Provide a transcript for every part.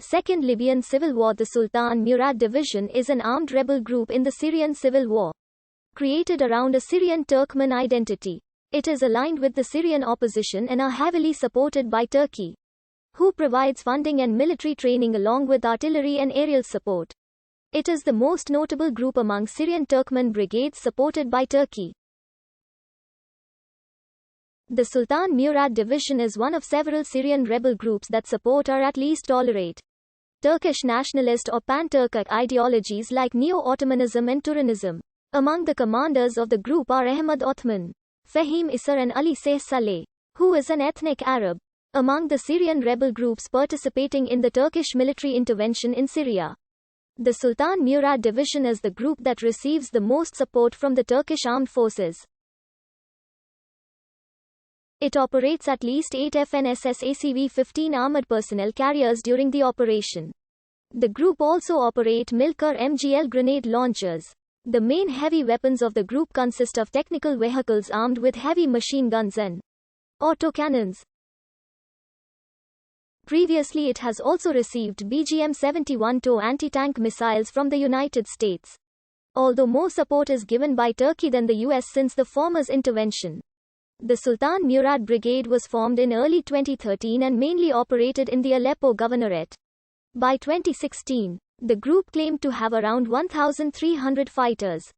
Second Libyan Civil War. The Sultan Murad Division is an armed rebel group in the Syrian civil war, created around a Syrian Turkmen identity. It is aligned with the Syrian opposition and are heavily supported by Turkey, who provides funding and military training along with artillery and aerial support. It is the most notable group among Syrian Turkmen brigades supported by Turkey. The Sultan Murad Division is one of several Syrian rebel groups that support or at least tolerate Turkish nationalist or pan-Turkic ideologies like Neo-Ottomanism and Turanism. Among the commanders of the group are Ahmad Othman, Fahim Isar and Ali Seh Saleh, who is an ethnic Arab. Among the Syrian rebel groups participating in the Turkish military intervention in Syria, the Sultan Murad Division is the group that receives the most support from the Turkish armed forces. It operates at least 8 FNSS ACV-15 armored personnel carriers during the operation. The group also operate Milker MGL grenade launchers. The main heavy weapons of the group consist of technical vehicles armed with heavy machine guns and autocannons. Previously it has also received BGM-71 TOW anti-tank missiles from the United States, although more support is given by Turkey than the US since the former's intervention. The Sultan Murad Brigade was formed in early 2013 and mainly operated in the Aleppo Governorate. By 2016, the group claimed to have around 1,300 fighters.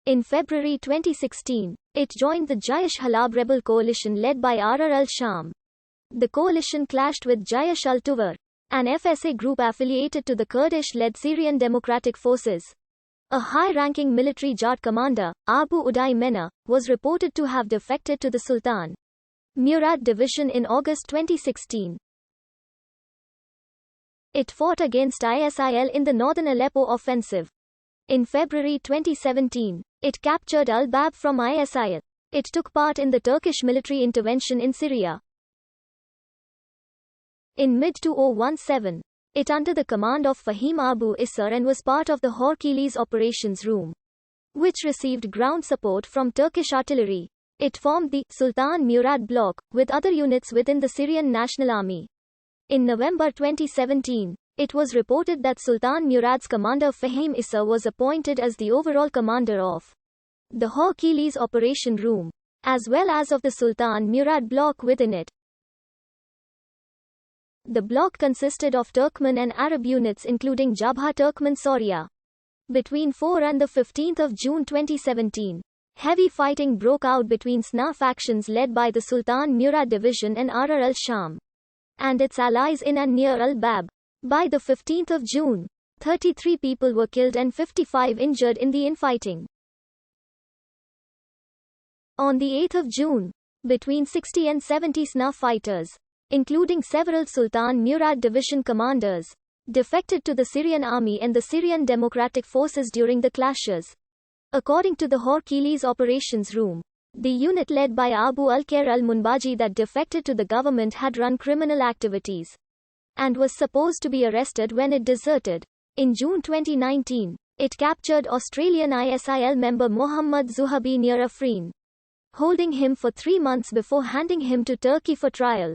In February 2016, it joined the Jaish Halab rebel coalition led by Arar al-Sham. The coalition clashed with Jaish al-Tuwar, an FSA group affiliated to the Kurdish-led Syrian Democratic Forces. A high-ranking military Jat commander, Abu Uday Mena, was reported to have defected to the Sultan Murad Division in August 2016. It fought against ISIL in the northern Aleppo offensive. In February 2017, it captured Al-Bab from ISIL. It took part in the Turkish military intervention in Syria. In mid-2017, it under the command of Fahim Abu Isar and was part of the Hercules operations room, which received ground support from Turkish artillery. It formed the Sultan Murad bloc, with other units within the Syrian National Army. In November 2017, it was reported that Sultan Murad's commander Fahim Isar was appointed as the overall commander of the Hercules operation room, as well as of the Sultan Murad bloc within it. The bloc consisted of Turkmen and Arab units including Jabha Turkmen Soria. Between 4 and 15 June 2017, heavy fighting broke out between SNA factions led by the Sultan Murad Division and Arar al-Sham and its allies in and near Al-Bab. By 15 June, 33 people were killed and 55 injured in the infighting. On 8 June, between 60 and 70 SNA fighters, including several Sultan Murad Division commanders, defected to the Syrian army and the Syrian Democratic Forces during the clashes. According to the Hercules operations room, the unit led by Abu al-Khair al-Munbaji that defected to the government had run criminal activities and was supposed to be arrested when it deserted. In June 2019, it captured Australian ISIL member Mohammad Zuhabi near Afrin, holding him for 3 months before handing him to Turkey for trial.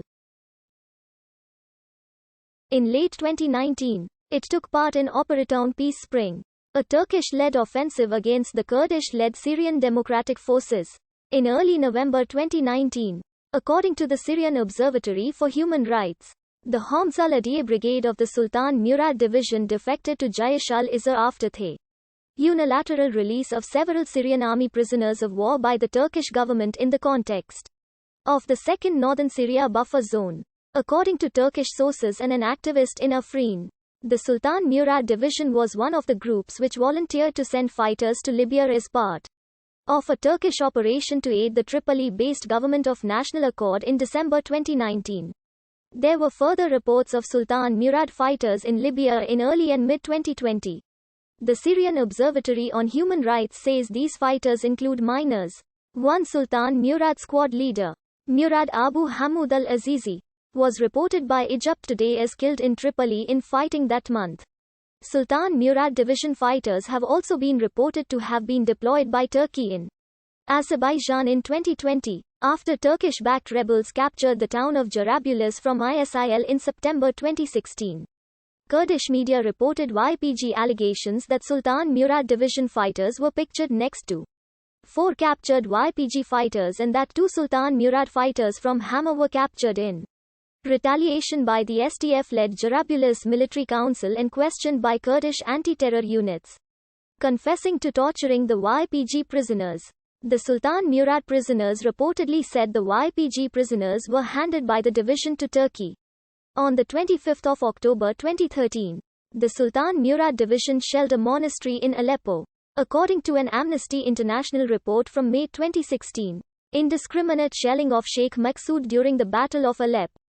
In late 2019, it took part in Operation Peace Spring, a Turkish-led offensive against the Kurdish-led Syrian Democratic Forces. In early November 2019, according to the Syrian Observatory for Human Rights, the Hamza al-Adieh Brigade of the Sultan Murad Division defected to Jaish al-Isr after the unilateral release of several Syrian army prisoners of war by the Turkish government in the context of the Second Northern Syria Buffer Zone. According to Turkish sources and an activist in Afrin, the Sultan Murad Division was one of the groups which volunteered to send fighters to Libya as part of a Turkish operation to aid the Tripoli-based Government of National Accord in December 2019. There were further reports of Sultan Murad fighters in Libya in early and mid-2020. The Syrian Observatory on Human Rights says these fighters include minors. One Sultan Murad squad leader, Murad Abu Hamoud al-Azizi, was reported by Egypt Today as killed in Tripoli in fighting that month. Sultan Murad Division fighters have also been reported to have been deployed by Turkey in Azerbaijan in 2020, after Turkish-backed rebels captured the town of Jarabulus from ISIL in September 2016. Kurdish media reported YPG allegations that Sultan Murad division fighters were pictured next to 4 captured YPG fighters and that 2 Sultan Murad fighters from Hama were captured in retaliation by the SDF-led Jarabulus military council and questioned by Kurdish anti-terror units, confessing to torturing the YPG prisoners. The Sultan Murad prisoners reportedly said the YPG prisoners were handed by the division to Turkey. On the 25th of October 2013, the Sultan Murad division shelled a monastery in Aleppo. According to an Amnesty International report from May 2016, indiscriminate shelling of Sheikh Maqsood during the Battle of Aleppo